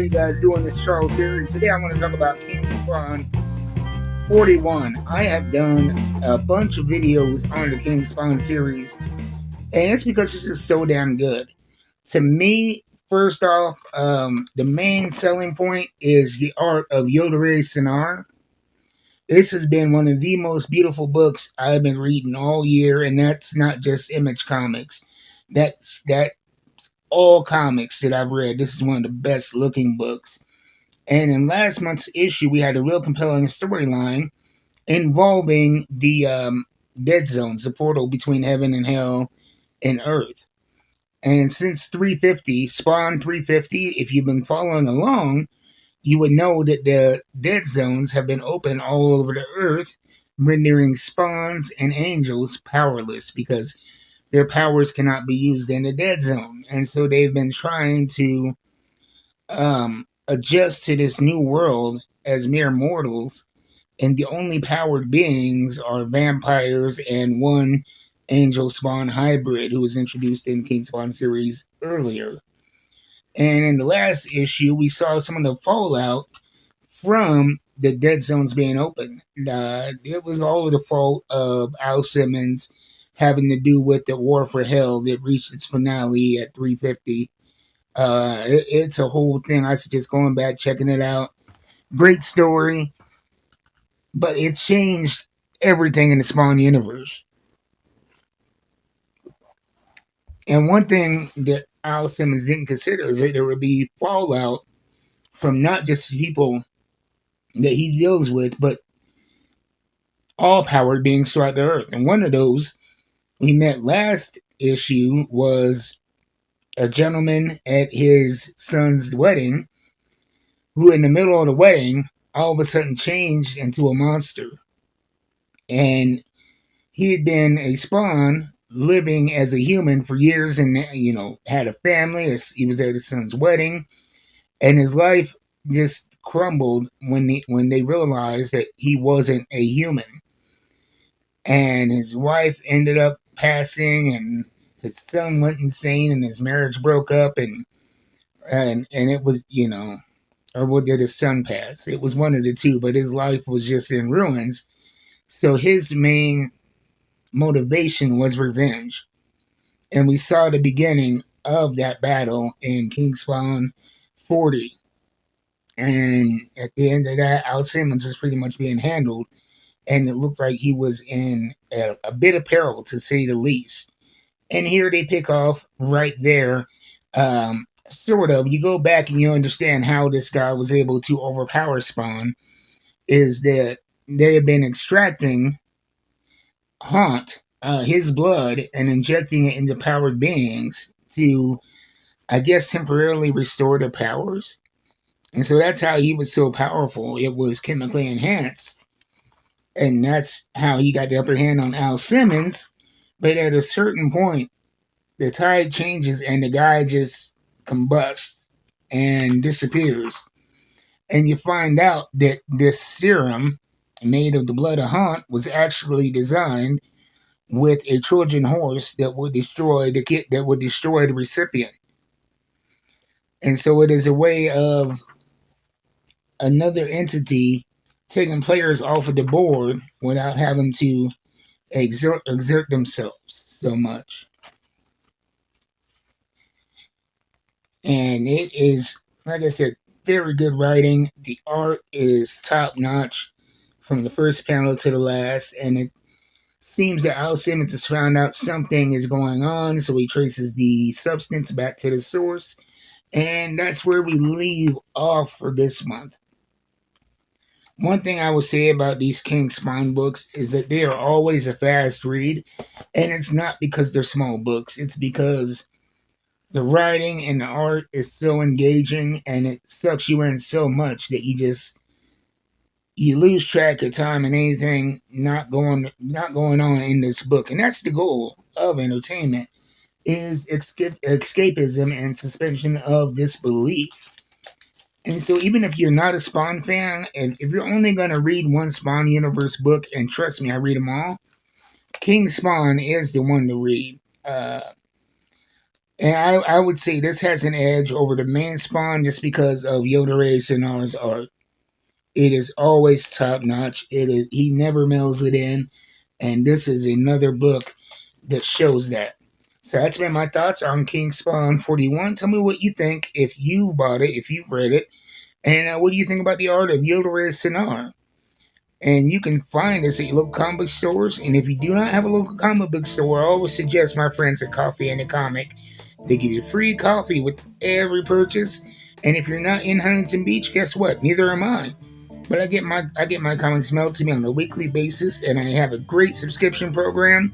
you guys doing? This Charles here, and today I want to talk about King Spawn 41. I have done a bunch of videos on the King Spawn series, and it's because it's just so damn good. To me, first off, the main selling point is the art of Yodere Sinar. This has been one of the most beautiful books I've been reading all year, and that's not just Image Comics. That all comics that I've read. This is one of the best looking books. And in last month's issue, we had a real compelling storyline involving the dead zones, the portal between heaven and hell and earth. And since 350, Spawn 350, if you've been following along, you would know that the dead zones have been open all over the earth, rendering spawns and angels powerless because their powers cannot be used in the dead zone. And so they've been trying to adjust to this new world as mere mortals, and the only powered beings are vampires and one angel spawn hybrid who was introduced in King Spawn series earlier. And in the last issue, we saw some of the fallout from the dead zones being open. It was all of the fault of Al Simmons having to do with the War for Hell that reached its finale at 350. It's a whole thing. I suggest going back, checking it out. Great story, but it changed everything in the Spawn universe. And one thing that Al Simmons didn't consider is that there would be fallout from not just people that he deals with, but all powered beings throughout the earth. And one of those we met last issue was a gentleman at his son's wedding who, in the middle of the wedding, all of a sudden changed into a monster. And he had been a spawn living as a human for years and, had a family. He was at his son's wedding. And his life just crumbled when they realized that he wasn't a human. And his wife ended up passing, and his son went insane, and his marriage broke up, and it was, or what did his son pass? It was one of the two, but his life was just in ruins. So his main motivation was revenge. And we saw the beginning of that battle in King Spawn 40. And at the end of that, Al Simmons was pretty much being handled, and it looked like he was in a bit of peril, to say the least. And here they pick off right there. Sort of, you go back and you understand how this guy was able to overpower Spawn, is that they have been extracting Haunt, his blood, and injecting it into powered beings to, I guess, temporarily restore their powers. And so that's how he was so powerful. It was chemically enhanced. And that's how he got the upper hand on Al Simmons. But at a certain point, the tide changes and the guy just combusts and disappears. And you find out that this serum made of the blood of Haunt was actually designed with a Trojan horse that would destroy the recipient. And so it is a way of another entity taking players off of the board without having to exert themselves so much. And it is, like I said, very good writing. The art is top notch from the first panel to the last, and it seems that Al Simmons has found out something is going on, so he traces the substance back to the source, and that's where we leave off for this month. One thing I will say about these King Spawn books is that they are always a fast read, and it's not because they're small books. It's because the writing and the art is so engaging, and it sucks you in so much that you lose track of time and anything not going on in this book. And that's the goal of entertainment, is escapism and suspension of disbelief. And so even if you're not a Spawn fan, and if you're only going to read one Spawn Universe book, and trust me, I read them all, King Spawn is the one to read. And I would say this has an edge over the Man Spawn just because of Yodere Sinar's art. It is always top notch. It is, he never mails it in, and this is another book that shows that. So that's been my thoughts on King Spawn 41. Tell me what you think if you bought it, if you've read it, and what do you think about the art of Yodere Sinar? And you can find this at your local comic book stores. And if you do not have a local comic book store, I always suggest my friends at Coffee and a Comic. They give you free coffee with every purchase. And if you're not in Huntington Beach, guess what? Neither am I. But I get my comics mailed to me on a weekly basis, and I have a great subscription program.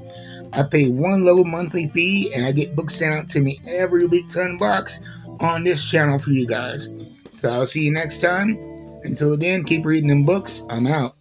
I pay one low monthly fee, and I get books sent out to me every week to unbox on this channel for you guys. So I'll see you next time. Until then, keep reading them books. I'm out.